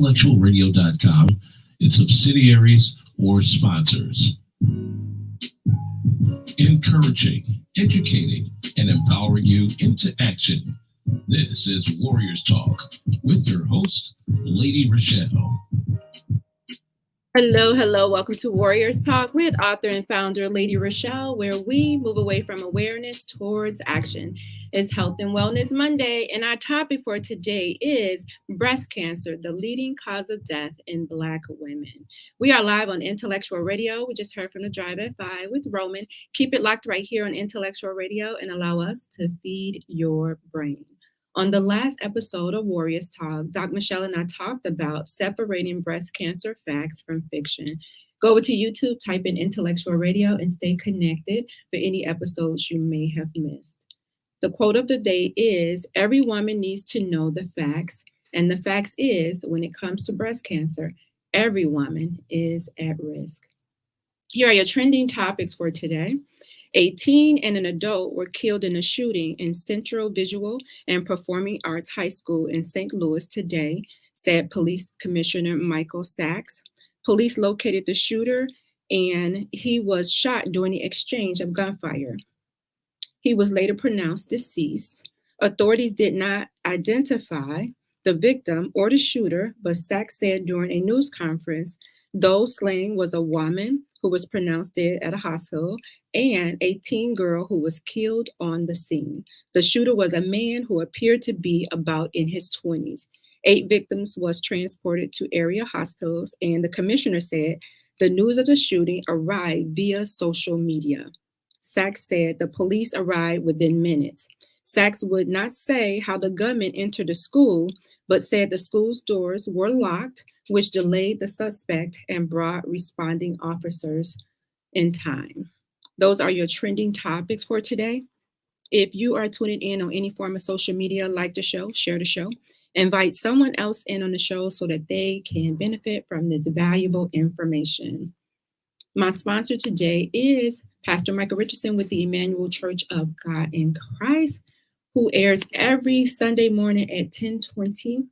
intellectualradio.com, its subsidiaries, or sponsors. Encouraging, educating, and empowering you into action. This is Warriors Talk with your host, Lady ReShell. Hello, hello. Welcome to Warriors Talk with author and founder Lady ReShell, where we move away from awareness towards action. It's Health and Wellness Monday, and our topic for today is breast cancer, the leading cause of death in Black women. We are live on Intellectual Radio. We just heard from the Drive at 5 with Roman. Keep it locked right here on Intellectual Radio and allow us to feed your brain. On the last episode of Warriors Talk, Doc Michelle and I talked about separating breast cancer facts from fiction. Go over to YouTube, type in Intellectual Radio, and stay connected for any episodes you may have missed. The quote of the day is, "Every woman needs to know the facts, and the facts is, when it comes to breast cancer, every woman is at risk." Here are your trending topics for today. A teen and an adult were killed in a shooting in Central Visual and Performing Arts High School in St. Louis today, said Police Commissioner Michael Sachs. Police located the shooter, and he was shot during the exchange of gunfire. He was later pronounced deceased. Authorities did not identify the victim or the shooter, but Sachs said during a news conference, those slain was a woman who was pronounced dead at a hospital, and a teen girl who was killed on the scene. The shooter was a man who appeared to be about in his 20s. 8 victims was transported to area hospitals, and the commissioner said the news of the shooting arrived via social media. Sachs said the police arrived within minutes. Sachs would not say how the gunman entered the school, but said the school's doors were locked, which delayed the suspect and brought responding officers in time. Those are your trending topics for today. If you are tuning in on any form of social media, like the show, share the show, invite someone else in on the show so that they can benefit from this valuable information. My sponsor today is Pastor Michael Richardson with the Emanuel C.O.G.I.C, who airs every Sunday morning at 10:20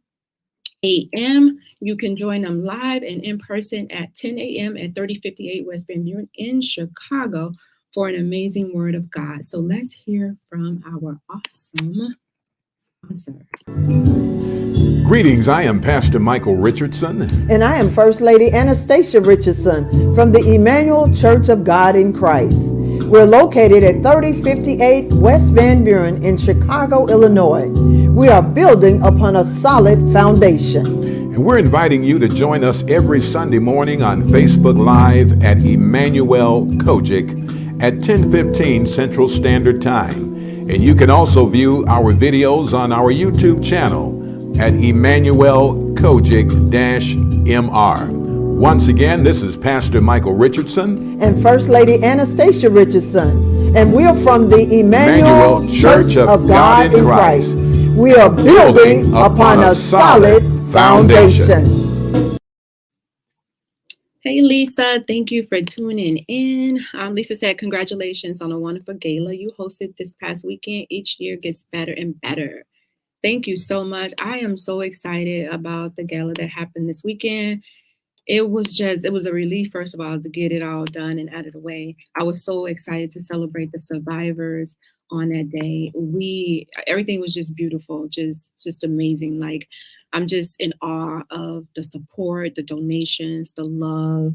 a.m. You can join them live and in person at 10 a.m. at 3058 West Van Buren in Chicago for an amazing word of God. So let's hear from our awesome sponsor. Greetings, I am Pastor Michael Richardson. And I am First Lady Anastasia Richardson from the Emanuel Church of God in Christ. We're located at 3058 West Van Buren in Chicago, Illinois. We are building upon a solid foundation. And we're inviting you to join us every Sunday morning on Facebook Live at Emanuel C.O.G.I.C at 10:15 Central Standard Time. And you can also view our videos on our YouTube channel at Emanuel C.O.G.I.C-MR. Once again, this is Pastor Michael Richardson and First Lady Anastasia Richardson, and we are from the Emanuel Church of God in Christ. We are building upon a solid foundation. Hey, Lisa, thank you for tuning in. Lisa said, congratulations on a wonderful gala you hosted this past weekend. Each year gets better and better. Thank you so much. I am so excited about the gala that happened this weekend. It was a relief, first of all, to get it all done and out of the way. I was so excited to celebrate the survivors on that day. Everything was just beautiful, just amazing. Like, I'm just in awe of the support, the donations, the love.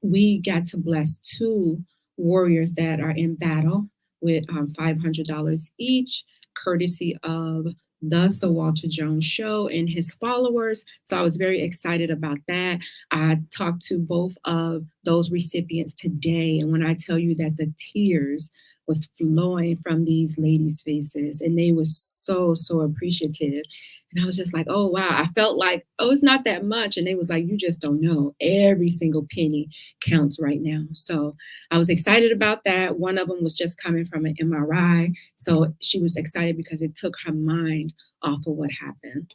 We got to bless 2 warriors that are in battle with $500 each, courtesy of the Sir Walter Jones Show and his followers. So I was very excited about that. I talked to both of those recipients today, and when I tell you that the tears was flowing from these ladies' faces, and they were so appreciative. And I was just like, oh, wow. I felt like, oh, it's not that much. And they was like, you just don't know. Every single penny counts right now. So I was excited about that. One of them was just coming from an MRI. So she was excited because it took her mind off of what happened.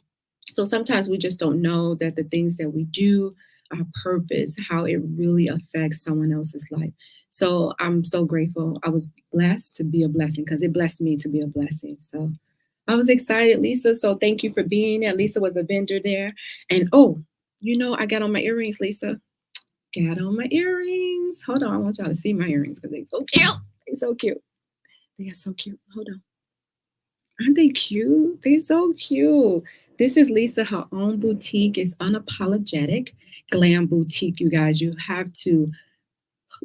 So sometimes we just don't know that the things that we do, our purpose, how it really affects someone else's life. So I'm so grateful. I was blessed to be a blessing because it blessed me to be a blessing. So I was excited, Lisa. So thank you for being there. Lisa was a vendor there. And oh, I got on my earrings, Lisa. Got on my earrings. Hold on. I want y'all to see my earrings because they're so cute. They're so cute. They are so cute. Hold on. Aren't they cute? They're so cute. This is Lisa. Her own boutique is Unapologetic Glam Boutique. You guys, you have to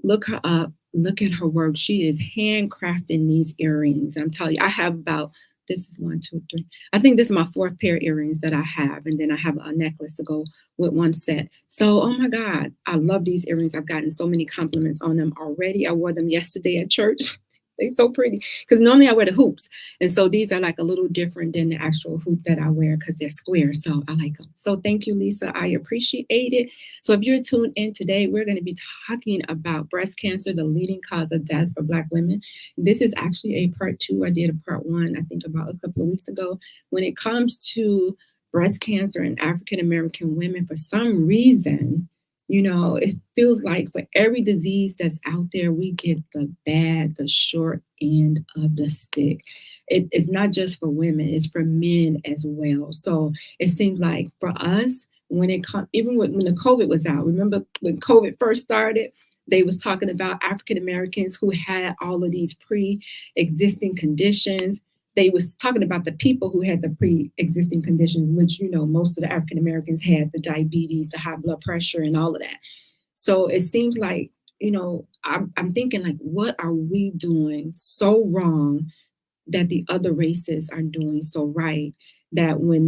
look her up. Look at her work. She is handcrafting these earrings. I'm telling you, I have about, this is 1, 2, 3. I think this is my 4th pair of earrings that I have. And then I have a necklace to go with one set. So, oh my God, I love these earrings. I've gotten so many compliments on them already. I wore them yesterday at church. They're so pretty because normally I wear the hoops. And so these are like a little different than the actual hoop that I wear because they're square. So I like them. So thank you, Lisa. I appreciate it. So if you're tuned in today, we're going to be talking about breast cancer, the leading cause of death for Black women. This is actually a part 2. I did a part 1, I think about a couple of weeks ago. When it comes to breast cancer in African-American women, for some reason, it feels like for every disease that's out there, we get the short end of the stick. It's not just for women, it's for men as well. So it seems like for us, when it comes, even when the COVID was out, remember when COVID first started, they was talking about African Americans who had all of these pre-existing conditions. They was talking about the people who had the pre-existing conditions, which, most of the African Americans had the diabetes, the high blood pressure, and all of that. So it seems like, I'm thinking like, what are we doing so wrong that the other races are doing so right, that when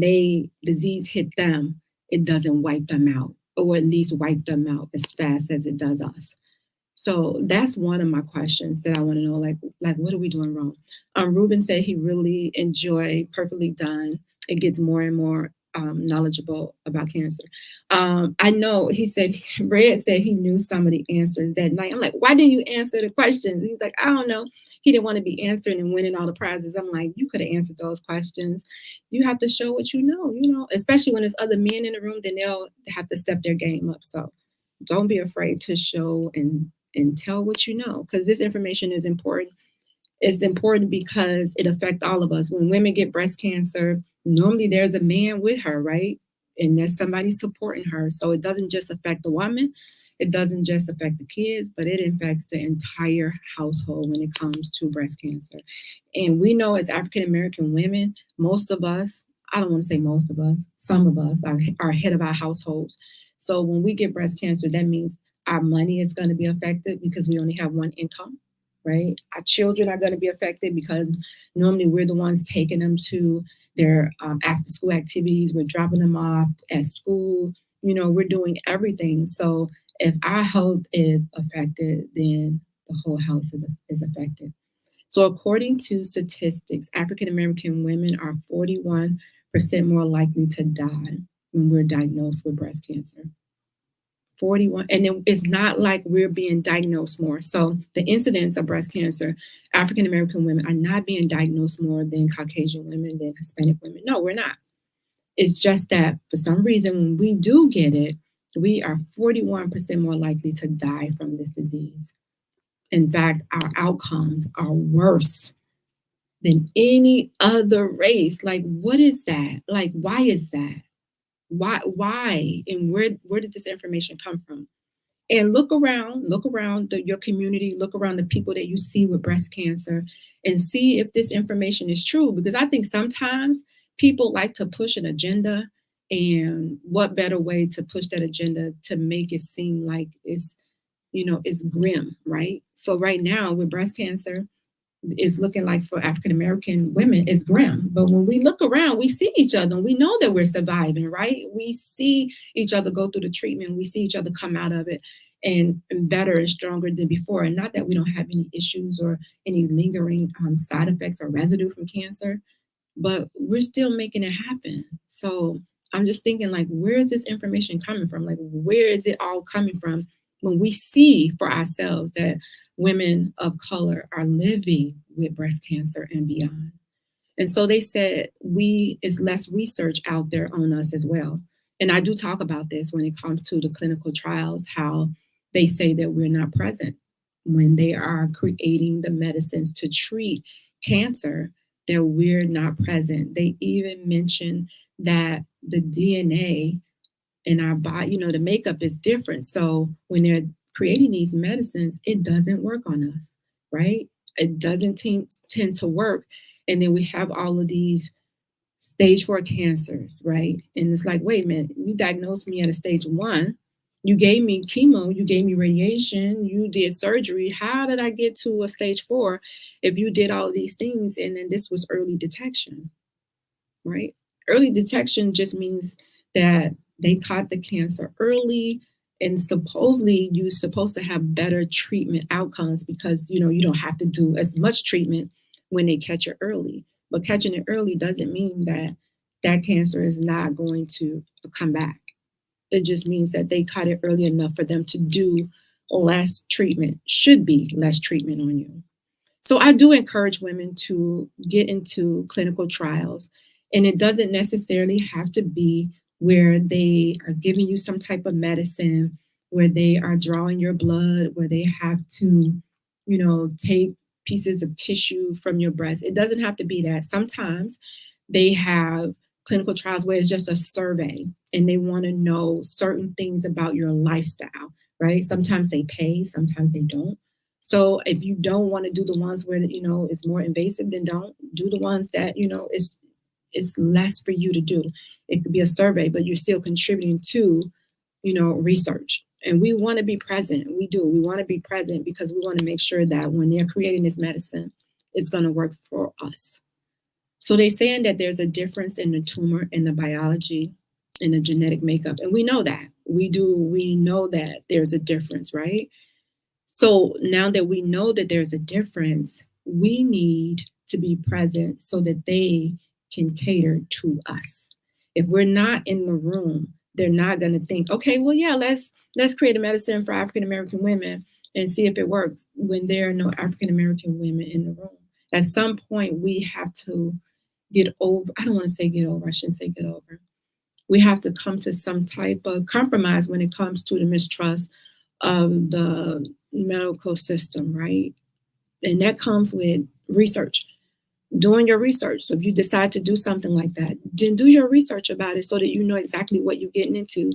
disease hit them, it doesn't wipe them out, or at least wipe them out as fast as it does us. So that's one of my questions that I want to know, like what are we doing wrong? Ruben said he really enjoyed Perfectly Done. It gets more and more knowledgeable about cancer. I know Red said he knew some of the answers that night. I'm like, why didn't you answer the questions? He's like, I don't know. He didn't want to be answering and winning all the prizes. I'm like, you could have answered those questions. You have to show what you know, especially when there's other men in the room, then they'll have to step their game up. So don't be afraid to show and tell what you know, because this information is important. It's important because it affects all of us. When women get breast cancer, normally there's a man with her, right? And there's somebody supporting her. So it doesn't just affect the woman. It doesn't just affect the kids, but it affects the entire household when it comes to breast cancer. And we know as African-American women, most of us, I don't want to say most of us, some of us are head of our households. So when we get breast cancer, that means our money is going to be affected because we only have one income, right? Our children are going to be affected because normally we're the ones taking them to their after school activities. We're dropping them off at school. We're doing everything. So if our health is affected, then the whole house is affected. So according to statistics, African-American women are 41% more likely to die when we're diagnosed with breast cancer. 41, and it's not like we're being diagnosed more. So the incidence of breast cancer, African-American women are not being diagnosed more than Caucasian women, than Hispanic women. No, we're not. It's just that for some reason, when we do get it, we are 41% more likely to die from this disease. In fact, our outcomes are worse than any other race. Like, what is that? Like, why is that? Why? And where did this information come from? And look around your community, look around the people that you see with breast cancer and see if this information is true. Because I think sometimes people like to push an agenda, and what better way to push that agenda to make it seem like it's grim, right? So right now with breast cancer, it's looking like for African-American women, it's grim. But when we look around, we see each other and we know that we're surviving, right? We see each other go through the treatment. We see each other come out of it and better and stronger than before. And not that we don't have any issues or any lingering side effects or residue from cancer, but we're still making it happen. So I'm just thinking, like, where is this information coming from? Like, where is it all coming from when we see for ourselves that women of color are living with breast cancer and beyond? And so they said it's less research out there on us as well. And I do talk about this when it comes to the clinical trials, how they say that we're not present when they are creating the medicines to treat cancer. that we're not present. They even mention that the DNA in our body, the makeup is different. So when they're creating these medicines, it doesn't work on us, right? It doesn't tend to work. And then we have all of these stage 4 cancers, right? And it's like, wait a minute, you diagnosed me at a stage 1. You gave me chemo, you gave me radiation, you did surgery. How did I get to a stage 4 if you did all of these things? And then this was early detection, right? Early detection just means that they caught the cancer early, and supposedly you're supposed to have better treatment outcomes because, you don't have to do as much treatment when they catch it early. But catching it early doesn't mean that that cancer is not going to come back. It just means that they caught it early enough for them to do less treatment, should be less treatment on you. So I do encourage women to get into clinical trials, and it doesn't necessarily have to be where they are giving you some type of medicine, where they are drawing your blood, where they have to, take pieces of tissue from your breast. It doesn't have to be that. Sometimes they have clinical trials where it's just a survey and they want to know certain things about your lifestyle, right? Sometimes they pay, sometimes they don't. So if you don't want to do the ones where, it's more invasive, then don't do the ones that, it's less for you to do. It could be a survey, but you're still contributing to, research. And we want to be present. We do. We want to be present because we want to make sure that when they're creating this medicine, it's going to work for us. So they're saying that there's a difference in the tumor and the biology and the genetic makeup. And we know that. We know that there's a difference, right? So now that we know that there's a difference, we need to be present so that they can cater to us. If we're not in the room, they're not going to think, okay, well, yeah, let's create a medicine for African American women and see if it works when there are no African American women in the room. At some point, we have to get over. I don't want to say get over. I shouldn't say get over. We have to come to some type of compromise when it comes to the mistrust of the medical system, right? And that comes with research, doing your research. So if you decide to do something like that, then do your research about it so that you know exactly what you're getting into.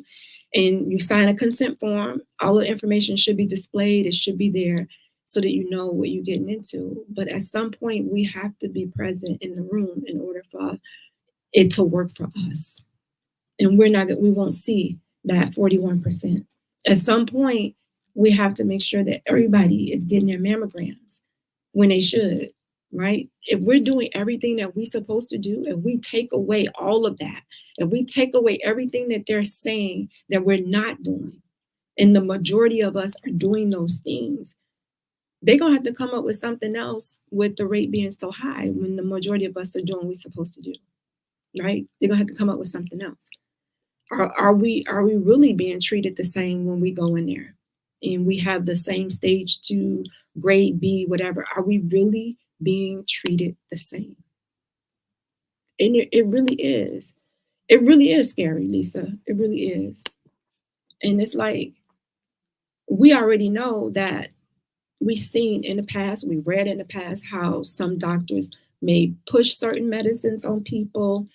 And you sign a consent form. All the information should be displayed. It should be there so that you know what you're getting into. But at some point, we have to be present in the room in order for it to work for us. And we won't see that 41%. At some point, we have to make sure that everybody is getting their mammograms when they should, right? If we're doing everything that we're supposed to do, if we take away all of that, if we take away everything that they're saying that we're not doing, and the majority of us are doing those things, they're going to have to come up with something else with the rate being so high when the majority of us are doing what we're supposed to do, right? They're going to have to come up with something else. Are we really being treated the same when we go in there and we have the same stage 2, grade B, whatever? Are we really being treated the same? And it really is. It really is scary, Lisa. It really is. And it's like, we already know that we've seen in the past, we read in the past how some doctors may push certain medicines on people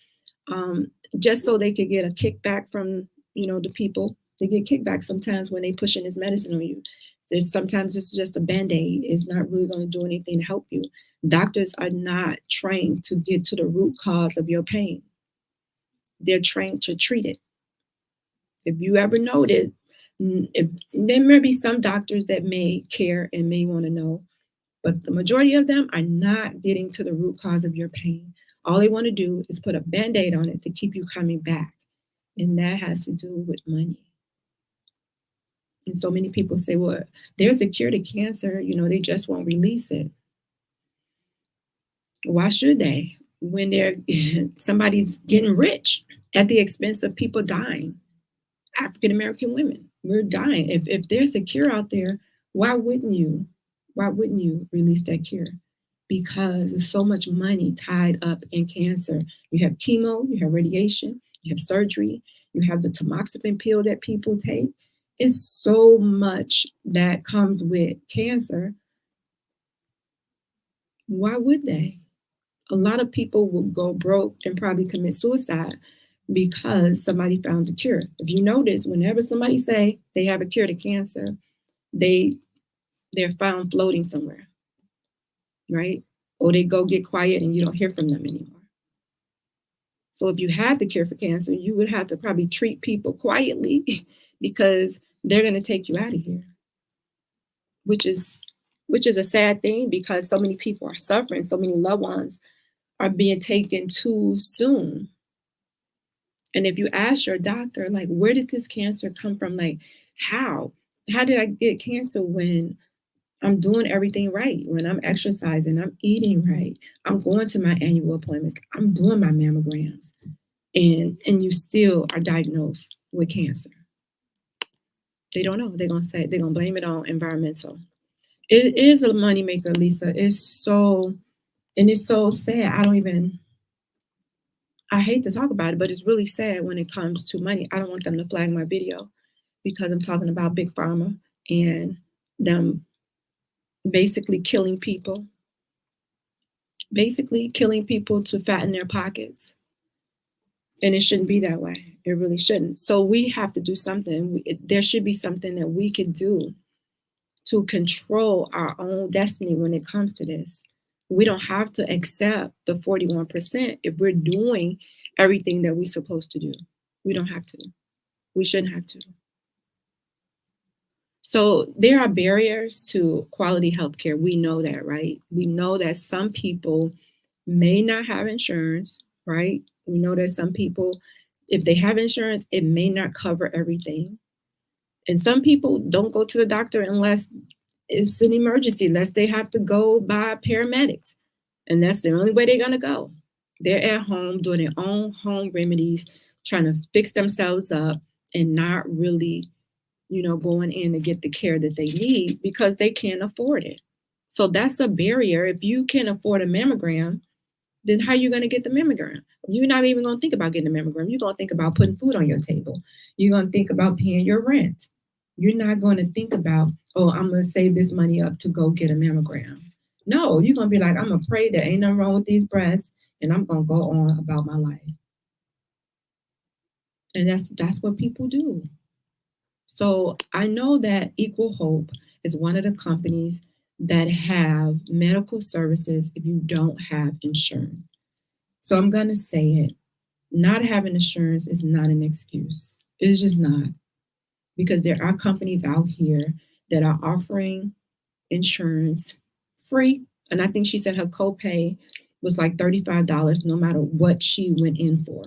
just so they could get a kickback from, the people. They get kickback sometimes when they pushing this medicine on you. Sometimes it's just a Band-Aid. It's not really going to do anything to help you. Doctors are not trained to get to the root cause of your pain. They're trained to treat it. If you ever noticed, there may be some doctors that may care and may want to know, but the majority of them are not getting to the root cause of your pain. All they want to do is put a Band-Aid on it to keep you coming back. And that has to do with money. And so many people say, well, there's a cure to cancer, they just won't release it. Why should they? When somebody's getting rich at the expense of people dying. African American women, we're dying. If there's a cure out there, why wouldn't you release that cure? Because there's so much money tied up in cancer. You have chemo, you have radiation, you have surgery, you have the tamoxifen pill that people take. It's so much that comes with cancer. Why would they? A lot of people will go broke and probably commit suicide because somebody found the cure. If you notice, whenever somebody say they have a cure to cancer, they're found floating somewhere, right? Or they go get quiet and you don't hear from them anymore. So if you had the cure for cancer, you would have to probably treat people quietly because they're going to take you out of here, which is a sad thing because so many people are suffering, so many loved ones are being taken too soon. And if you ask your doctor, like, where did this cancer come from? Like, how did I get cancer when I'm doing everything right, when I'm exercising, I'm eating right, I'm going to my annual appointments, I'm doing my mammograms, and you still are diagnosed with cancer? They don't know. They're gonna blame it on environmental. It is a moneymaker, Lisa. It's so sad. I hate to talk about it, but it's really sad when it comes to money. I don't want them to flag my video because I'm talking about Big Pharma and them basically killing people to fatten their pockets. And it shouldn't be that way. It really shouldn't. So we have to do something. There should be something that we could do to control our own destiny when it comes to this. We don't have to accept the 41% if we're doing everything that we're supposed to do. We don't have to. We shouldn't have to. So there are barriers to quality healthcare. We know that, right? We know that some people may not have insurance, right? We know that some people, if they have insurance, it may not cover everything. And some people don't go to the doctor unless it's an emergency, unless they have to go by paramedics. And that's the only way they're going to go. They're at home doing their own home remedies, trying to fix themselves up and not really, going in to get the care that they need because they can't afford it. So that's a barrier. If you can't afford a mammogram, then how are you going to get the mammogram? You're not even going to think about getting a mammogram. You're going to think about putting food on your table. You're going to think about paying your rent. You're not going to think about, oh, I'm going to save this money up to go get a mammogram. No, you're going to be like, I'm going to pray there ain't nothing wrong with these breasts, and I'm going to go on about my life. And that's what people do. So I know that Equal Hope is one of the companies that have medical services if you don't have insurance. So I'm going to say it. Not having insurance is not an excuse. It's just not. Because there are companies out here that are offering insurance free. And I think she said her copay was like $35 no matter what she went in for.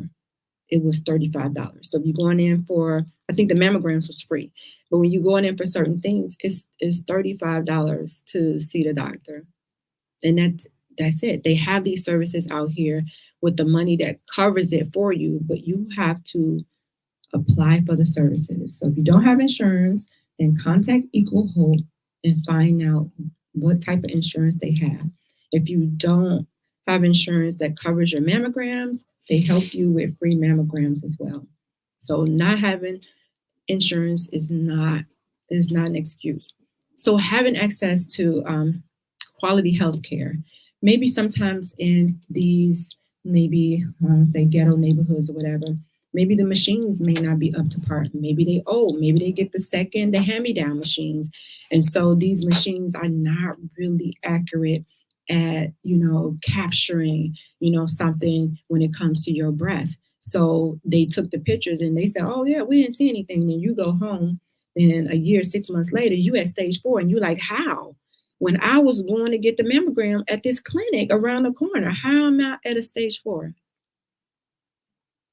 It was $35. So if you're going in for, I think the mammograms was free. But when you're going in for certain things, it's $35 to see the doctor. And that's it. They have these services out here with the money that covers it for you, but you have to apply for the services. So if you don't have insurance, then contact Equal Hope and find out what type of insurance they have. If you don't have insurance that covers your mammograms, they help you with free mammograms as well. So not having insurance is not an excuse. So having access to quality health care, maybe sometimes in these, maybe say ghetto neighborhoods or whatever, maybe the machines may not be up to par. Maybe they old. Maybe they get the hand-me-down machines. And so these machines are not really accurate at, capturing, something when it comes to your breast. So they took the pictures and they said, oh, yeah, we didn't see anything. And then you go home and a year, 6 months later, you at stage 4 and you're like, how? When I was going to get the mammogram at this clinic around the corner, how am I at a stage 4?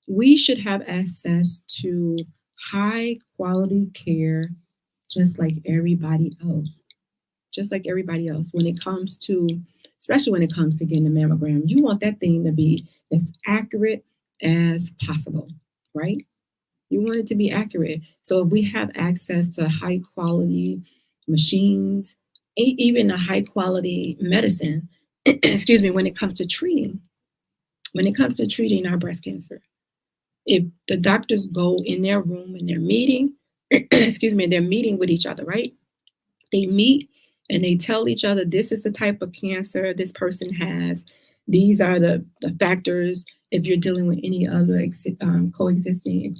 We should have access to high quality care just like everybody else. When it comes to, especially when it comes to getting a mammogram, you want that thing to be as accurate as possible, right? You want it to be accurate. So if we have access to high quality machines, even a high quality medicine, excuse me, when it comes to treating our breast cancer, if the doctors go in their room and they're meeting, they're meeting with each other, right? They meet and they tell each other, this is the type of cancer this person has. These are the factors if you're dealing with any other coexisting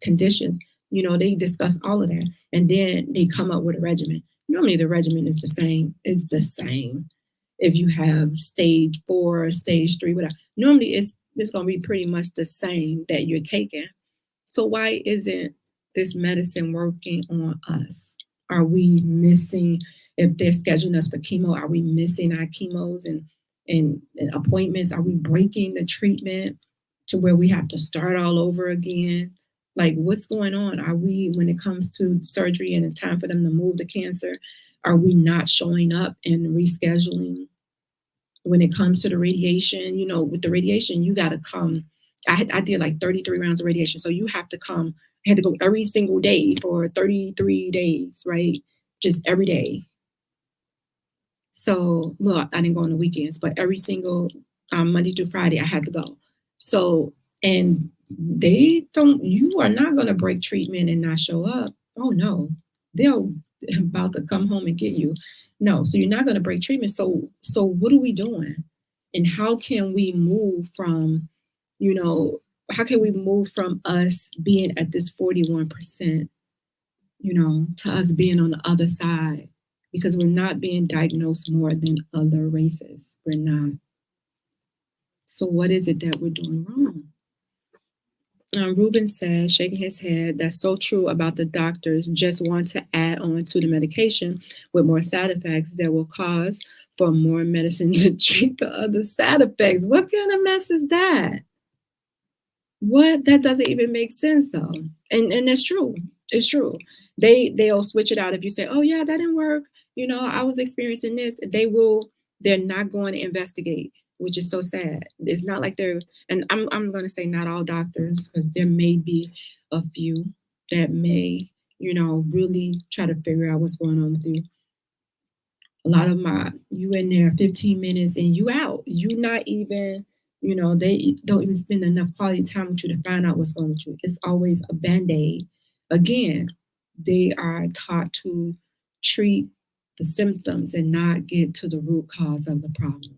conditions. They discuss all of that, and then they come up with a regimen. Normally, the regimen is the same. It's the same. If you have stage 4, stage 3, whatever, normally it's going to be pretty much the same that you're taking. So why isn't this medicine working on us? Are we missing, if they're scheduling us for chemo, are we missing our chemos and appointments? Are we breaking the treatment to where we have to start all over again? Like, what's going on? Are we, when it comes to surgery and it's time for them to move the cancer, are we not showing up and rescheduling? When it comes to the radiation, with the radiation, you got to come. I did like 33 rounds of radiation. So you have to come. I had to go every single day for 33 days, right? Just every day. So, well, I didn't go on the weekends, but every single Monday through Friday, I had to go. So, and you are not going to break treatment and not show up. Oh no, they're about to come home and get you. No, so you're not going to break treatment. So what are we doing? And how can we move from, us being at this 41%, to us being on the other side? Because we're not being diagnosed more than other races. We're not. So what is it that we're doing wrong? Ruben says, shaking his head, that's so true about the doctors just want to add on to the medication with more side effects that will cause for more medicine to treat the other side effects. What kind of mess is that? What? That doesn't even make sense though. And it's true. It's true. They'll switch it out if you say, oh yeah, that didn't work. I was experiencing this. They're not going to investigate, which is so sad. It's not like and I'm going to say not all doctors, because there may be a few that may, really try to figure out what's going on with you. A lot of you in there 15 minutes and you out. You not even, they don't even spend enough quality time with you to find out what's going on with you. It's always a Band-Aid. Again, they are taught to treat the symptoms and not get to the root cause of the problem.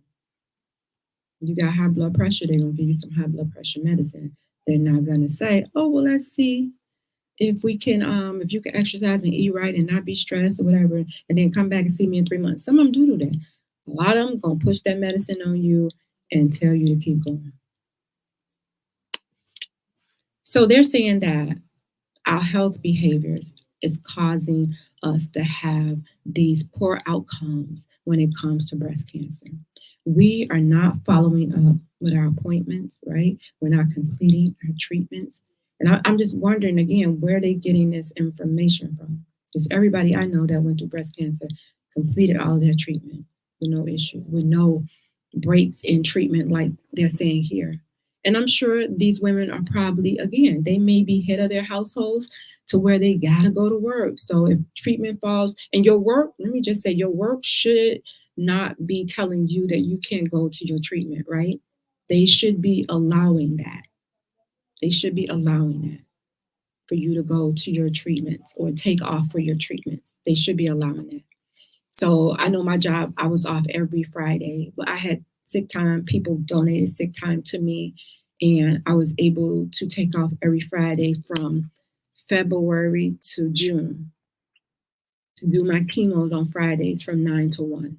You got high blood pressure, they're going to give you some high blood pressure medicine. They're not going to say, oh, well, let's see if we can, if you can exercise and eat right and not be stressed or whatever, and then come back and see me in 3 months. Some of them do that. A lot of them going to push that medicine on you and tell you to keep going. So they're saying that our health behaviors is causing us to have these poor outcomes when it comes to breast cancer. We are not following up with our appointments, right? We're not completing our treatments. And I'm just wondering again, where are they getting this information from? Because everybody I know that went through breast cancer completed all their treatments with no issue, with no breaks in treatment like they're saying here. And I'm sure these women are probably, again, they may be head of their households to where they got to go to work. So if treatment falls, and your work, let me just say, your work should not be telling you that you can't go to your treatment, right? They should be allowing that. They should be allowing that for you to go to your treatments or take off for your treatments. They should be allowing that. So I know my job, I was off every Friday, but I had sick time. People donated sick time to me, and I was able to take off every Friday from February to June to do my chemos on Fridays from 9 to 1.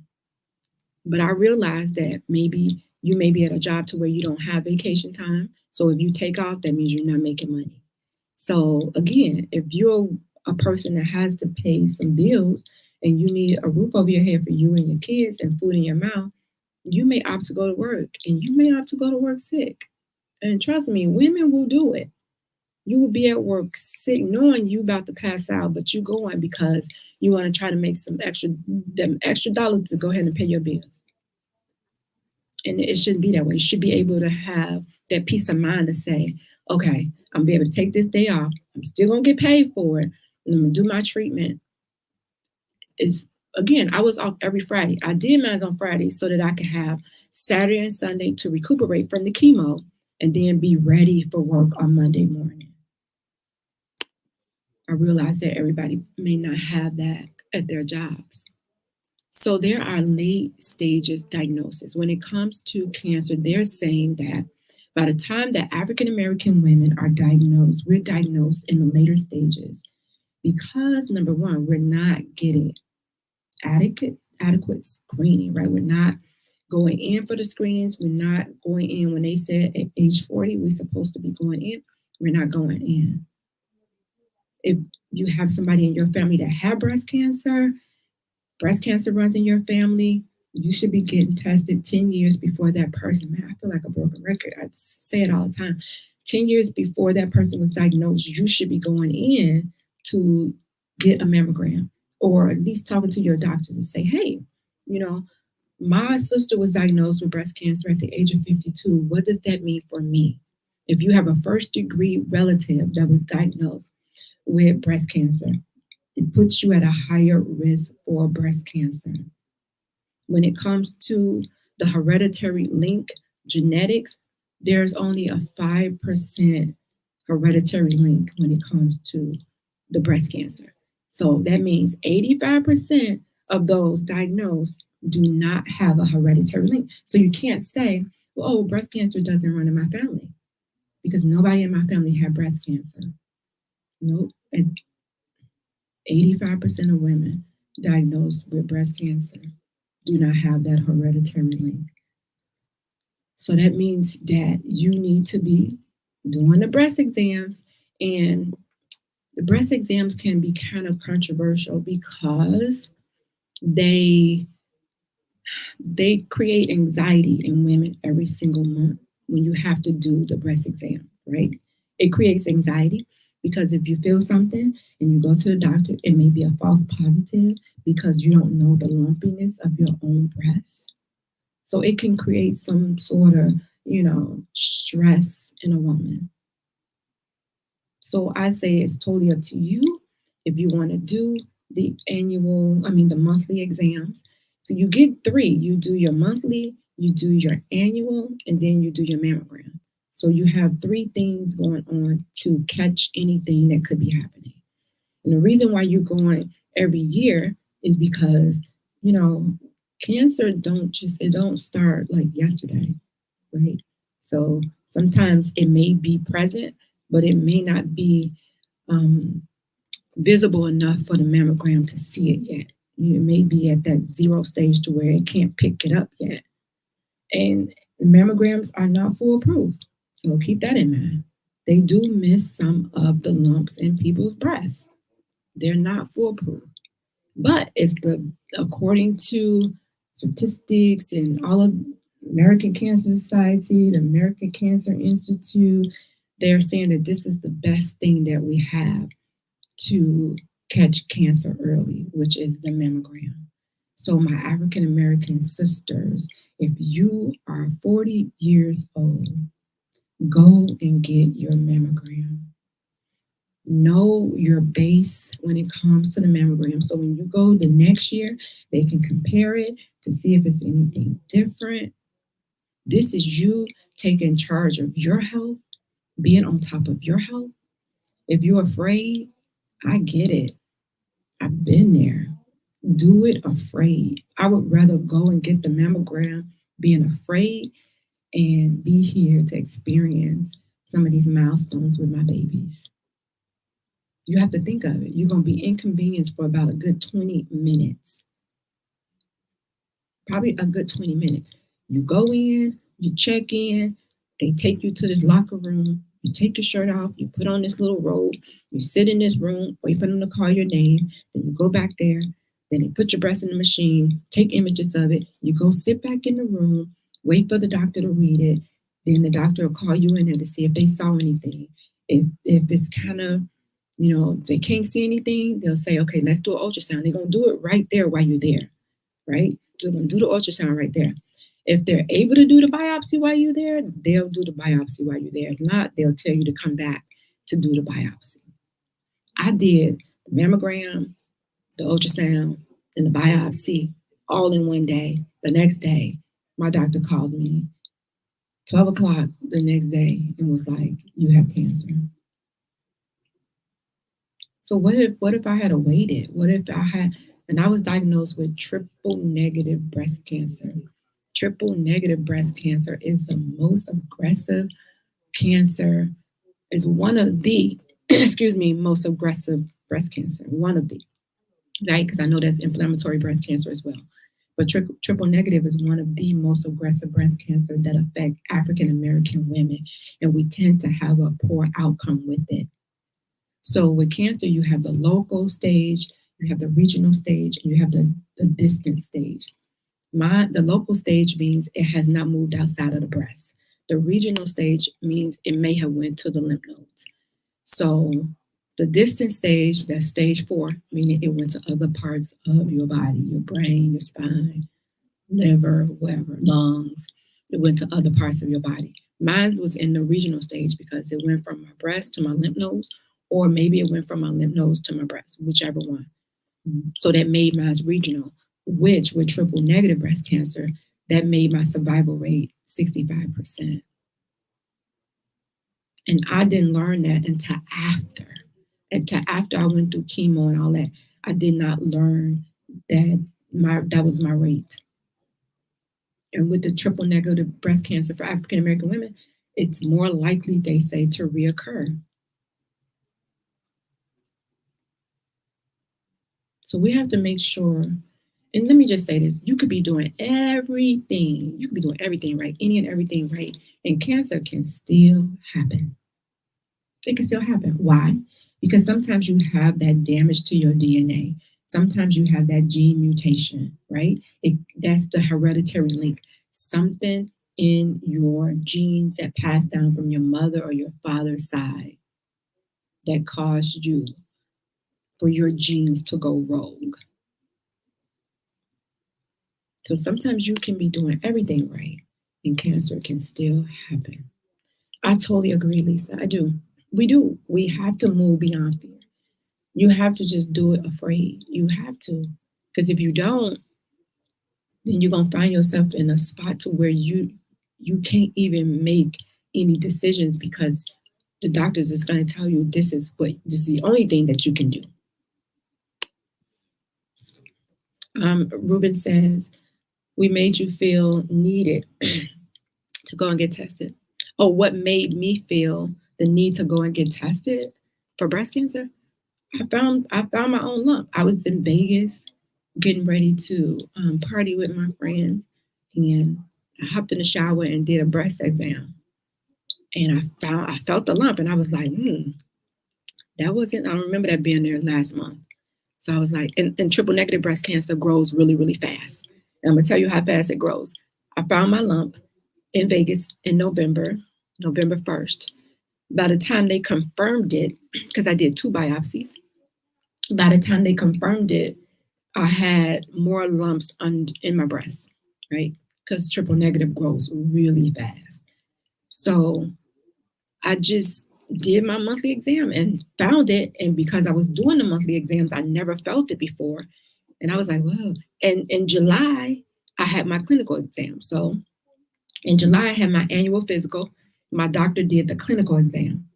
But I realized that maybe you may be at a job to where you don't have vacation time. So if you take off, that means you're not making money. So again, if you're a person that has to pay some bills and you need a roof over your head for you and your kids and food in your mouth, you may opt to go to work, and you may opt to go to work sick. And trust me, women will do it. You will be at work sick knowing you about to pass out, but you going because you want to try to make some extra dollars to go ahead and pay your bills. And it shouldn't be that way. You should be able to have that peace of mind to say, okay, I'm gonna be able to take this day off. I'm still gonna get paid for it. And I'm gonna do my treatment. Again, I was off every Friday. I did mine on Friday so that I could have Saturday and Sunday to recuperate from the chemo and then be ready for work on Monday morning. I realized that everybody may not have that at their jobs. So there are late stages diagnosis. When it comes to cancer, they're saying that by the time that African American women are diagnosed, we're diagnosed in the later stages because number one, we're not getting adequate screening, right? We're not going in for the screenings. We're not going in when they said at age 40 we're supposed to be going in. We're not going in. If you have somebody in your family that had breast cancer runs in your family, you should be getting tested 10 years before that person. Man, I feel like a broken record. I say it all the time. 10 years before that person was diagnosed, you should be going in to get a mammogram, or at least talking to your doctor to say, hey, my sister was diagnosed with breast cancer at the age of 52. What does that mean for me? If you have a first degree relative that was diagnosed with breast cancer, it puts you at a higher risk for breast cancer. When it comes to the hereditary link, genetics, there's only a 5% hereditary link when it comes to the breast cancer. So that means 85% of those diagnosed do not have a hereditary link. So you can't say, well, oh, breast cancer doesn't run in my family, because nobody in my family had breast cancer. Nope. And 85% of women diagnosed with breast cancer do not have that hereditary link. So that means that you need to be doing the breast exams, and the breast exams can be kind of controversial because they create anxiety in women every single month when you have to do the breast exam, right? It creates anxiety because if you feel something and you go to the doctor, it may be a false positive because you don't know the lumpiness of your own breast. So it can create some sort of, stress in a woman. So I say it's totally up to you if you want to do the monthly exams. So you get 3. You do your monthly, you do your annual, and then you do your mammogram. So you have 3 things going on to catch anything that could be happening. And the reason why you're going every year is because, cancer don't start like yesterday, right? So sometimes it may be present, but it may not be visible enough for the mammogram to see it yet. It may be at that 0 stage to where it can't pick it up yet. And mammograms are not foolproof. So keep that in mind. They do miss some of the lumps in people's breasts. They're not foolproof. But according to statistics and all of American Cancer Society, the American Cancer Institute, they're saying that this is the best thing that we have to catch cancer early, which is the mammogram. So my African American sisters, if you are 40 years old, go and get your mammogram. Know your base when it comes to the mammogram. So when you go the next year, they can compare it to see if it's anything different. This is you taking charge of your health, being on top of your health. If you're afraid, I get it. I've been there. Do it afraid. I would rather go and get the mammogram being afraid and be here to experience some of these milestones with my babies. You have to think of it. You're going to be inconvenienced for about a good 20 minutes. Probably a good 20 minutes. You go in, you check in, they take you to this locker room, you take your shirt off, you put on this little robe, you sit in this room, wait for them to call your name, then you go back there, then they put your breast in the machine, take images of it, you go sit back in the room, wait for the doctor to read it, then the doctor will call you in there to see if they saw anything. If it's kind of, if they can't see anything, they'll say, okay, let's do an ultrasound. They're going to do it right there while you're there, right? They're going to do the ultrasound right there. If they're able to do the biopsy while you're there, they'll do the biopsy while you're there. If not, they'll tell you to come back to do the biopsy. I did the mammogram, the ultrasound, and the biopsy all in one day. The next day, my doctor called me 12 o'clock the next day and was like, you have cancer. So what if I had waited? What if I had And I was diagnosed with triple negative breast cancer. Triple negative breast cancer is the most aggressive cancer, is one of the, most aggressive breast cancer, one of the, right? Because I know that's inflammatory breast cancer as well. But triple negative is one of the most aggressive breast cancer that affect African American women. And we tend to have a poor outcome with it. So with cancer, you have the local stage, you have the regional stage, and you have the distant stage. The local stage means it has not moved outside of the breast. The regional stage means it may have went to the lymph nodes. So the distant stage, that's stage 4, meaning it went to other parts of your body, your brain, your spine, liver, whatever, lungs. It went to other parts of your body. Mine was in the regional stage because it went from my breast to my lymph nodes, or maybe it went from my lymph nodes to my breast, whichever one. So that made mine regional, which with triple negative breast cancer, that made my survival rate 65%. And I didn't learn that until after. After I went through chemo and all that, I did not learn that was my rate. And with the triple negative breast cancer for African American women, it's more likely, they say, to reoccur. So we have to make sure, and let me just say this, you could be doing everything. You could be doing everything right, any and everything right, and cancer can still happen. It can still happen. Why? Because sometimes you have that damage to your DNA. Sometimes you have that gene mutation, right? That's the hereditary link. Something in your genes that passed down from your mother or your father's side that caused you for your genes to go rogue. So sometimes you can be doing everything right and cancer can still happen. I totally agree, Lisa. I do. We do. We have to move beyond fear. You have to just do it afraid. You have to. Because if you don't, then you're going to find yourself in a spot to where you can't even make any decisions because the doctors is going to tell you this is the only thing that you can do. Ruben says, we made you feel needed to go and get tested. Oh, what made me feel the need to go and get tested for breast cancer? I found my own lump. I was in Vegas getting ready to party with my friends, and I hopped in the shower and did a breast exam. And I felt the lump, and I was like, that wasn't, I don't remember that being there last month. So I was like, and triple negative breast cancer grows really, really fast. And I'm gonna tell you how fast it grows. I found my lump in Vegas in November 1st. By the time they confirmed it, because I did 2 biopsies, by the time they confirmed it, I had more lumps in my breast, right? Because triple negative grows really fast. So I just did my monthly exam and found it. And because I was doing the monthly exams, I never felt it before. And I was like, whoa. And in July, I had my clinical exam. So in July, I had my annual physical. My doctor did the clinical exam.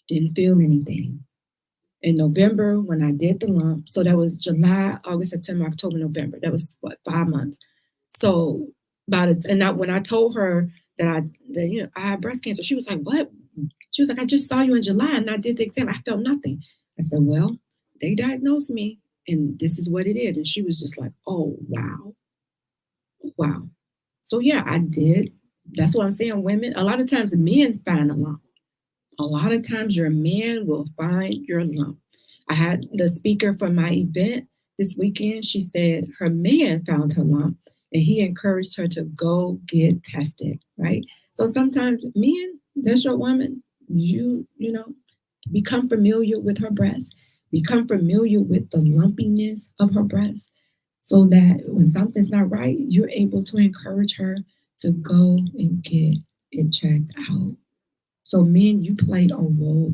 Didn't feel anything. In November, when I did the lump, so that was July, August, September, October, November. That was 5 months. So when I told her that I had breast cancer, she was like, "What?" She was like, "I just saw you in July and I did the exam. I felt nothing." I said, "Well, they diagnosed me and this is what it is." And she was just like, "Oh, wow. Wow." So yeah, I did. That's what I'm saying. Women, a lot of times men find a lump. A lot of times your man will find your lump. I had the speaker for my event this weekend. She said her man found her lump and he encouraged her to go get tested, right? So sometimes men, that's your woman, you become familiar with her breast, become familiar with the lumpiness of her breast so that when something's not right, you're able to encourage her to go and get it checked out. So men, you play a role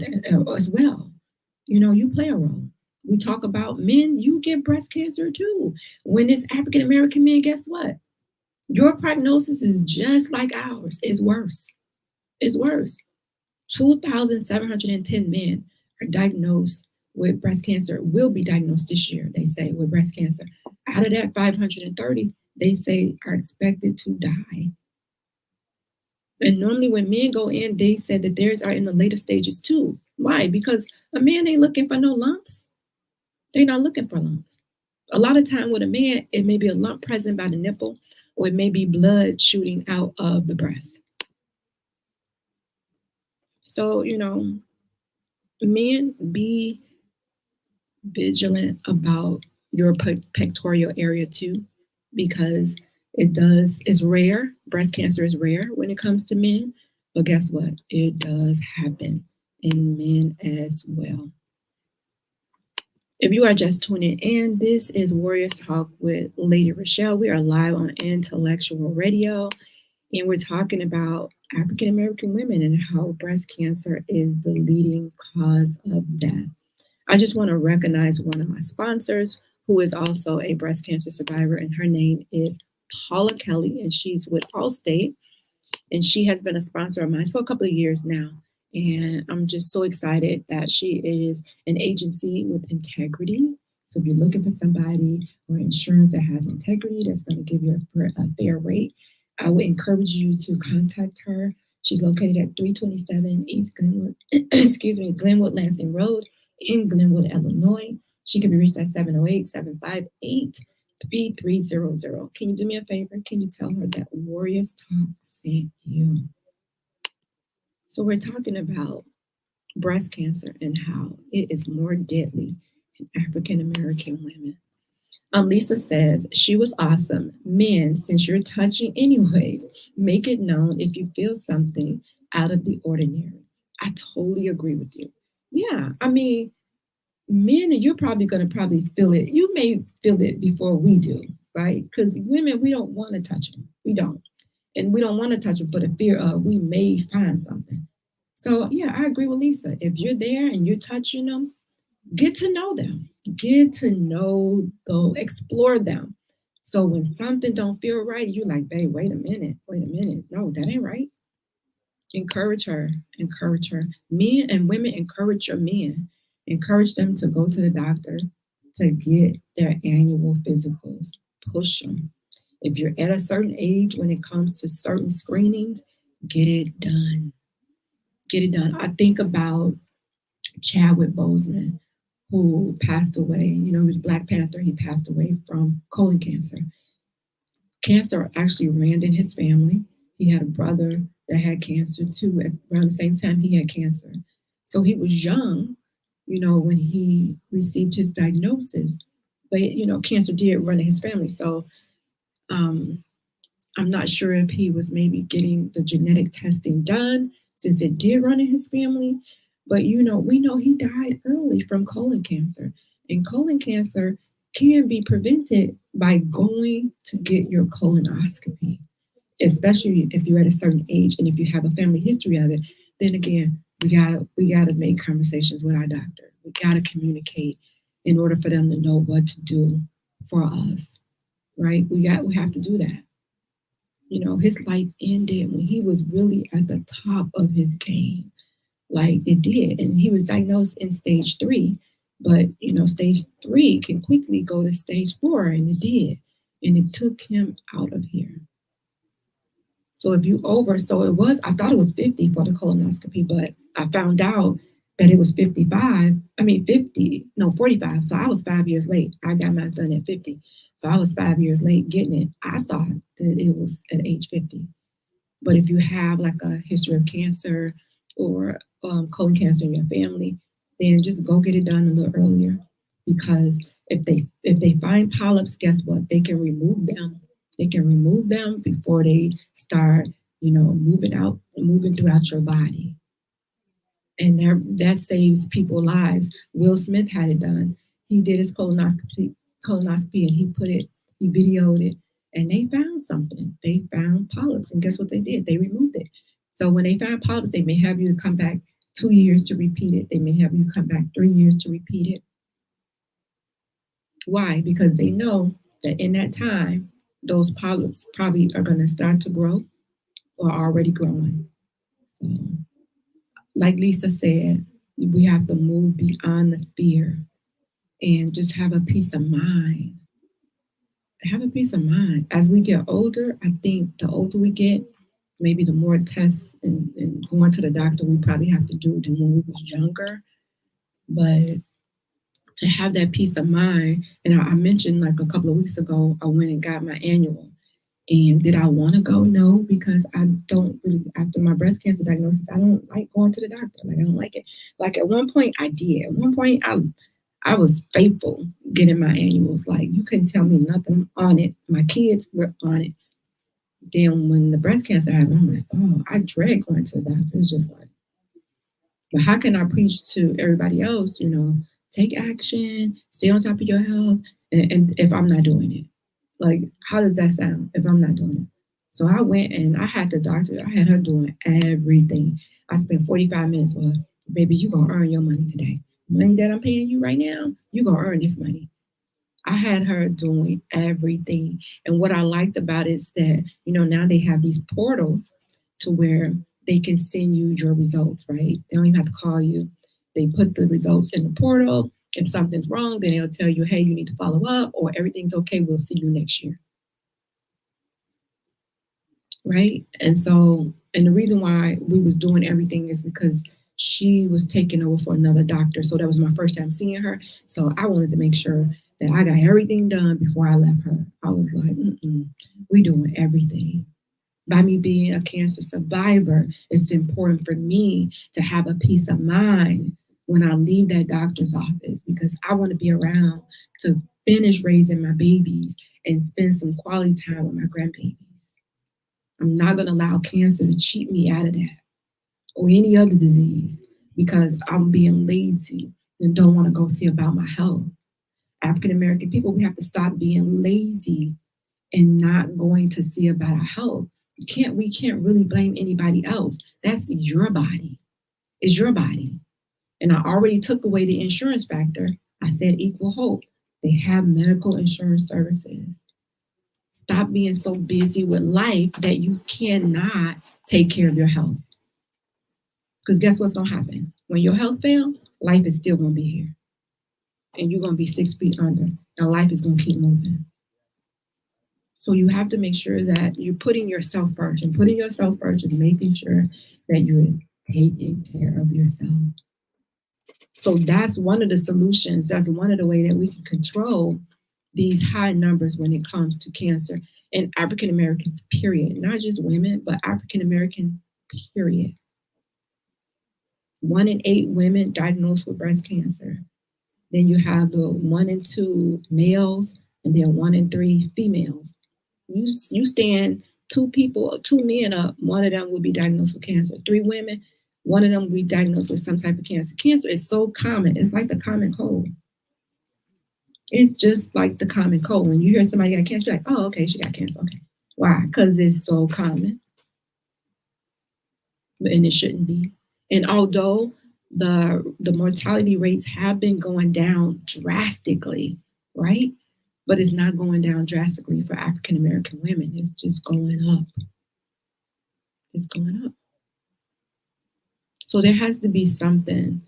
as well. You play a role. We talk about men, you get breast cancer too. When it's African American men, guess what? Your prognosis is just like ours. It's worse. It's worse. 2,710 men are diagnosed with breast cancer will be diagnosed this year, they say, with breast cancer. Out of that 530, they say are expected to die. And normally when men go in, they said that theirs are in the later stages too. Why? Because a man ain't looking for no lumps. They're not looking for lumps. A lot of time with a man, it may be a lump present by the nipple, or it may be blood shooting out of the breast. So, men, be vigilant about your pectoral area too, because it's rare. Breast cancer is rare when it comes to men, but guess what? It does happen in men as well. If you are just tuning in, this is Warriors Talk with Lady ReShell. We are live on Intellectual Radio, and we're talking about African American women and how breast cancer is the leading cause of death. I just want to recognize one of my sponsors, who is also a breast cancer survivor, and her name is Paula Kelly, and she's with Allstate, and she has been a sponsor of mine for a couple of years now. And I'm just so excited that she is an agency with integrity. So if you're looking for somebody or insurance that has integrity, that's going to give you a fair rate, I would encourage you to contact her. She's located at 327 East Glenwood, Glenwood Lansing Road in Glenwood, Illinois. She can be reached at 708-758-3300. Can you do me a favor? Can you tell her that Warriors Talk sent you? So we're talking about breast cancer and how it is more deadly in African American women. Lisa says, she was awesome. Men, since you're touching anyways, make it known if you feel something out of the ordinary. I totally agree with you. Yeah, I mean, men, you're probably going to feel it. You may feel it before we do, right? Because women, we don't want to touch them. We don't. And we don't want to touch them for the fear of we may find something. So, yeah, I agree with Lisa. If you're there and you're touching them, get to know them. Get to know them. Explore them. So when something don't feel right, you're like, babe, wait a minute. No, that ain't right. Encourage her. Men and women, encourage your men. Encourage them to go to the doctor to get their annual physicals. Push them. If you're at a certain age, when it comes to certain screenings, get it done. I think about Chadwick Boseman, who passed away. He was Black Panther. He passed away from colon cancer. Cancer actually ran in his family. He had a brother that had cancer too. Around the same time he had cancer. So he was young, when he received his diagnosis. But, cancer did run in his family. So I'm not sure if he was maybe getting the genetic testing done since it did run in his family. But, we know he died early from colon cancer. And colon cancer can be prevented by going to get your colonoscopy, especially if you're at a certain age and if you have a family history of it. Then again, we gotta make conversations with our doctor. We gotta communicate in order for them to know what to do for us, right? We have to do that. His life ended when he was really at the top of his game. Like it did. And he was diagnosed in stage 3. But, stage 3 can quickly go to stage 4, and it did. And it took him out of here. So I thought it was 50 for the colonoscopy, but I found out that it was 45. 45. So I was 5 years late. I got mine done at 50. So I was 5 years late getting it. I thought that it was at age 50. But if you have like a history of cancer or colon cancer in your family, then just go get it done a little earlier. Because if they find polyps, guess what? They can remove them. They can remove them before they start, moving throughout your body. And that saves people lives. Will Smith had it done. He did his colonoscopy and he videoed it, and they found something. They found polyps, and guess what they did? They removed it. So when they find polyps, they may have you come back 2 years to repeat it. They may have you come back 3 years to repeat it. Why? Because they know that in that time, those polyps probably are going to start to grow or are already growing. So, like Lisa said, We have to move beyond the fear and just have a peace of mind. Have a peace of mind. As we get older, I think the older we get, maybe the more tests and going to the doctor we probably have to do than when we was younger. But to have that peace of mind, and I mentioned like a couple of weeks ago, I went and got my annual. And did I want to go? No, because I don't really, after my breast cancer diagnosis, I don't like going to the doctor. Like, I don't like it. Like, at one point I did. At one point I was faithful getting my annuals. Like, you couldn't tell me nothing. I'm on it. My kids were on it. Then when the breast cancer happened, I'm like, oh, I dread going to the doctor. It's just like, but how can I preach to everybody else, take action, stay on top of your health, and if I'm not doing it? Like, how does that sound if I'm not doing it? So I went and I had the doctor, I had her doing everything. I spent 45 minutes with her. Baby, you're going to earn your money today. Money that I'm paying you right now, you're going to earn this money. I had her doing everything. And what I liked about it is that, now they have these portals to where they can send you your results, right? They don't even have to call you. They put the results in the portal. If something's wrong, then they'll tell you, hey, you need to follow up, or everything's okay. We'll see you next year. Right? And the reason why we was doing everything is because she was taking over for another doctor. So that was my first time seeing her. So I wanted to make sure that I got everything done before I left her. I was like, we doing everything. By me being a cancer survivor, it's important for me to have a peace of mind when I leave that doctor's office, because I want to be around to finish raising my babies and spend some quality time with my grandbabies. I'm not going to allow cancer to cheat me out of that, or any other disease, because I'm being lazy and don't want to go see about my health. African American people, we have to stop being lazy and not going to see about our health. We can't really blame anybody else. That's your body. It's your body. And I already took away the insurance factor. I said equal hope. They have medical insurance services. Stop being so busy with life that you cannot take care of your health. Because guess what's going to happen? When your health fails, life is still going to be here. And you're going to be 6 feet under. And life is going to keep moving. So you have to make sure that you're putting yourself first. And putting yourself first is making sure that you're taking care of yourself. So that's one of the solutions. That's one of the ways that we can control these high numbers when it comes to cancer in African Americans, period. Not just women, but African American, period. 1 in 8 women diagnosed with breast cancer. Then you have the 1 in 2 males, and then 1 in 3 females. You stand 2 men up, one of them will be diagnosed with cancer. 3 women, one of them will be diagnosed with some type of cancer. Cancer is so common. It's like the common cold. It's just like the common cold. When you hear somebody got cancer, you're like, oh, okay, she got cancer. Okay. Why? Because it's so common. And it shouldn't be. And although the mortality rates have been going down drastically, right? But it's not going down drastically for African American women. It's just going up. It's going up. So there has to be something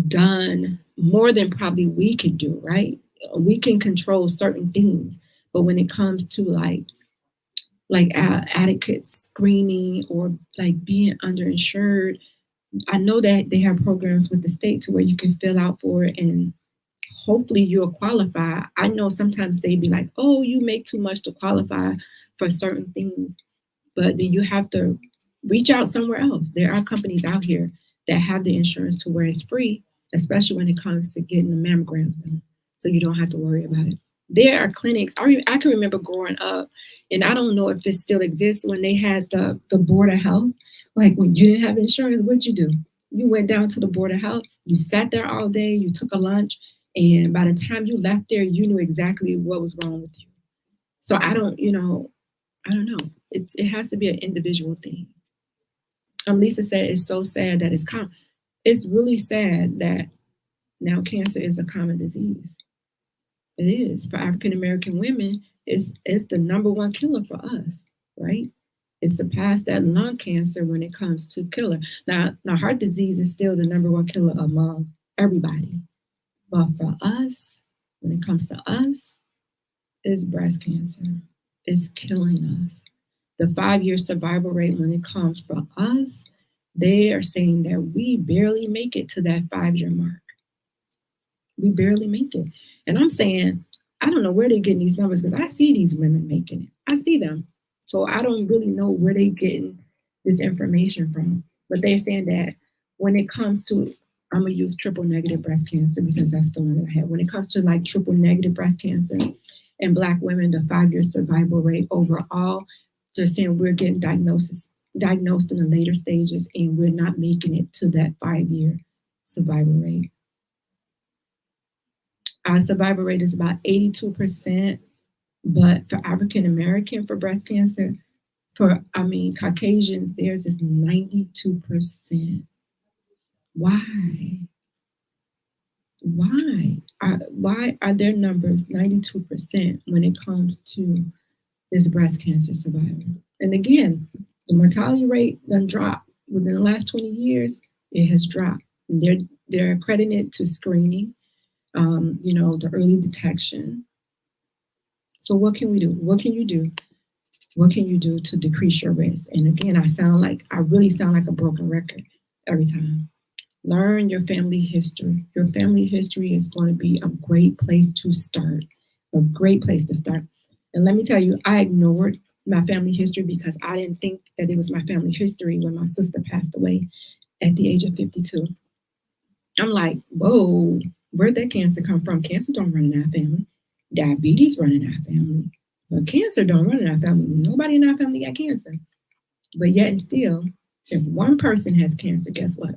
done more than probably we can do, right? We can control certain things, but when it comes to like adequate screening or like being underinsured, I know that they have programs with the state to where you can fill out for it and hopefully you'll qualify. I know sometimes they be like, oh, you make too much to qualify for certain things, but then you have to reach out somewhere else. There are companies out here that have the insurance to where it's free, especially when it comes to getting the mammograms done, so you don't have to worry about it. There are clinics. I can remember growing up, and I don't know if it still exists, when they had the Board of Health. Like, when you didn't have insurance, what'd you do? You went down to the Board of Health, you sat there all day, you took a lunch, and by the time you left there, you knew exactly what was wrong with you. So I don't know. It has to be an individual thing. Lisa said it's so sad that it's common. It's really sad that now cancer is a common disease. It is. For African American women, it's the number 1 killer for us, right? It surpassed that lung cancer when it comes to killer. Now, heart disease is still the number one killer among everybody. But for us, when it comes to us, it's breast cancer. It's killing us. The 5-year survival rate when it comes for us, they are saying that we barely make it to that 5-year mark. We barely make it. And I'm saying, I don't know where they're getting these numbers because I see these women making it. I see them. So I don't really know where they're getting this information from. But they're saying that when it comes to, I'm going to use triple negative breast cancer because that's the one that I had. When it comes to like triple negative breast cancer and Black women, the 5-year survival rate overall, they're saying we're getting diagnosed in the later stages and we're not making it to that 5-year survival rate. Our survival rate is about 82%, but for African American for breast cancer, Caucasian, theirs is 92%. Why? Why are their numbers 92% when it comes to this breast cancer survival? And again, the mortality rate done dropped within the last 20 years. It has dropped. They're accrediting it to screening. The early detection. So what can we do? What can you do? What can you do to decrease your risk? And again, I really sound like a broken record every time. Learn your family history. Your family history is going to be a great place to start. A great place to start. And let me tell you, I ignored my family history because I didn't think that it was my family history when my sister passed away at the age of 52. I'm like, whoa, where'd that cancer come from? Cancer don't run in our family. Diabetes run in our family. But cancer don't run in our family. Nobody in our family got cancer. But yet and still, if one person has cancer, guess what?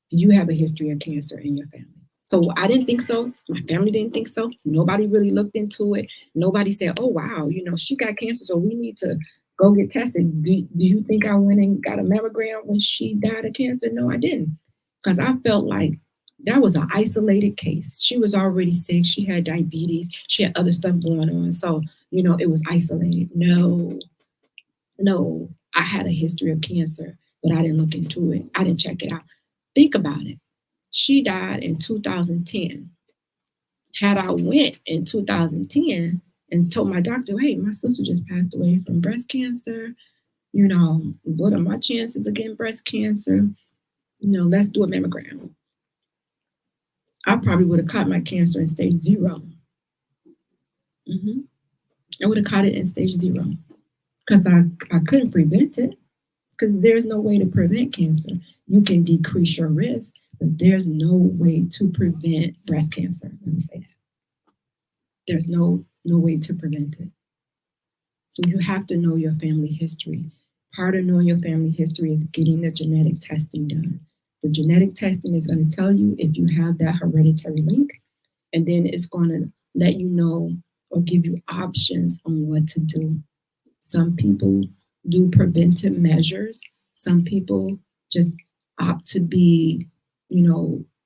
You have a history of cancer in your family. So I didn't think so. My family didn't think so. Nobody really looked into it. Nobody said, oh, wow, she got cancer, so we need to go get tested. Do you think I went and got a mammogram when she died of cancer? No, I didn't. Because I felt like that was an isolated case. She was already sick. She had diabetes. She had other stuff going on. So, it was isolated. No, I had a history of cancer, but I didn't look into it. I didn't check it out. Think about it. She died in 2010. Had I went in 2010 and told my doctor, hey, my sister just passed away from breast cancer, what are my chances of getting breast cancer? Let's do a mammogram. I probably would have caught my cancer in stage 0. I would have caught it in stage 0 because I couldn't prevent it because there's no way to prevent cancer. You can decrease your risk, but there's no way to prevent breast cancer. Let me say that. There's no way to prevent it. So you have to know your family history. Part of knowing your family history is getting the genetic testing done. The genetic testing is going to tell you if you have that hereditary link, and then it's going to let you know or give you options on what to do. Some people do preventive measures. Some people just opt to be,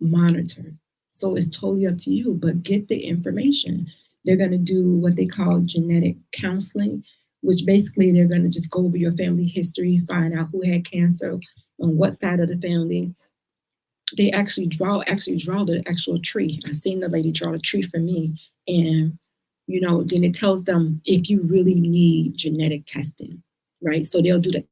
monitored. So it's totally up to you, but get the information. They're going to do what they call genetic counseling, which basically they're going to just go over your family history, find out who had cancer, on what side of the family. They actually draw the actual tree. I've seen the lady draw a tree for me, and then it tells them if you really need genetic testing, right? So they'll do the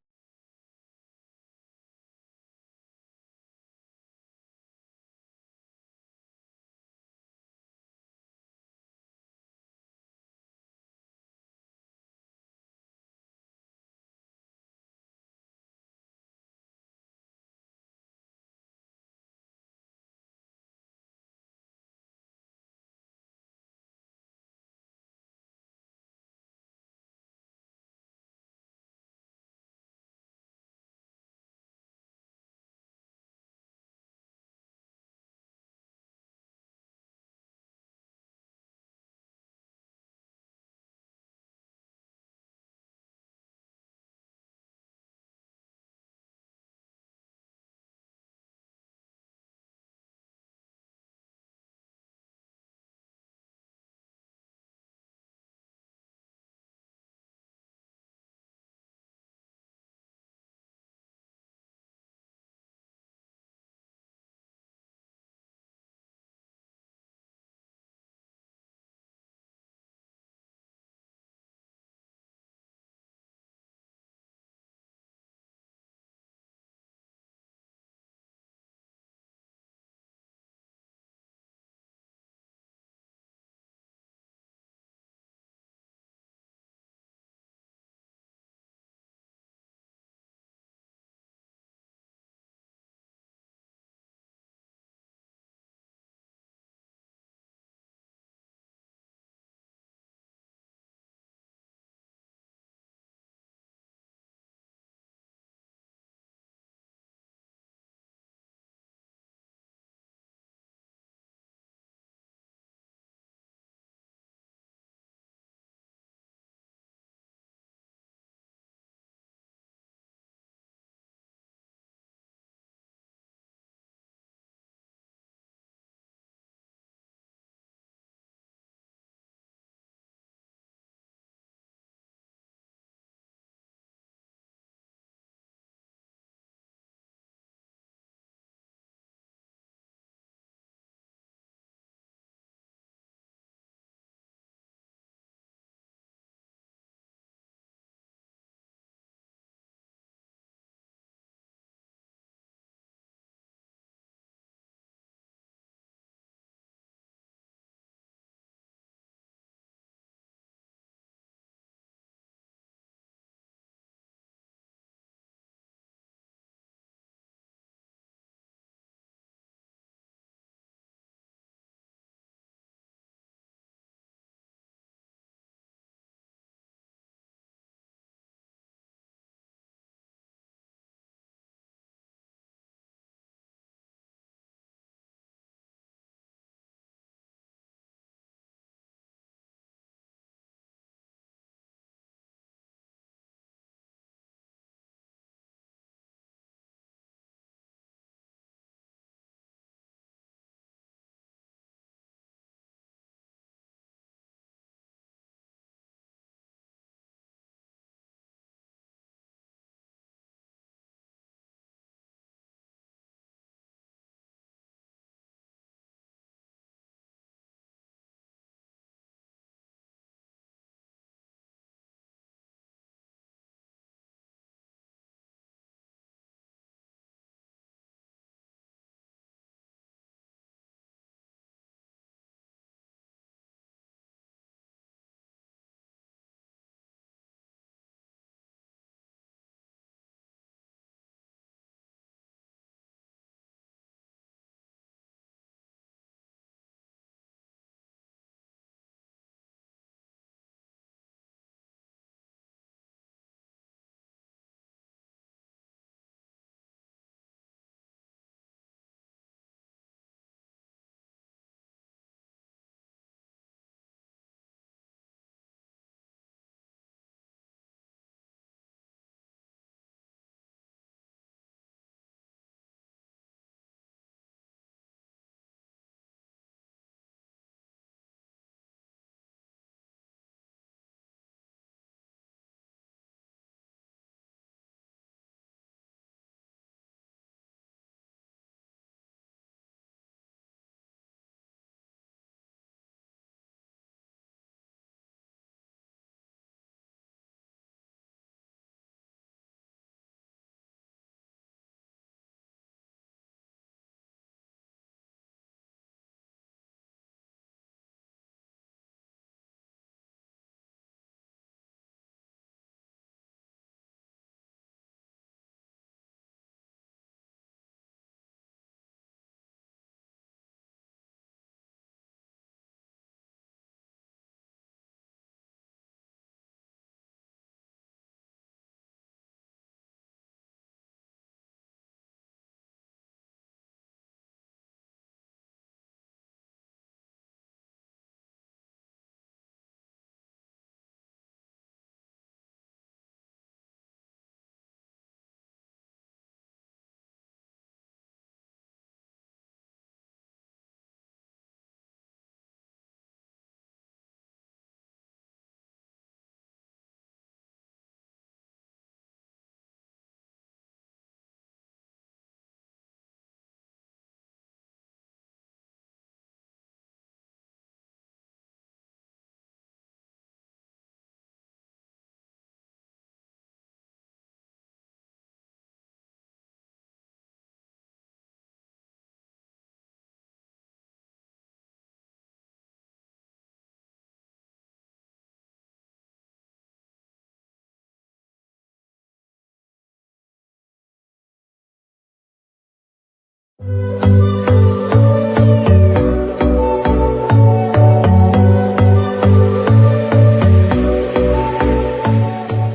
you.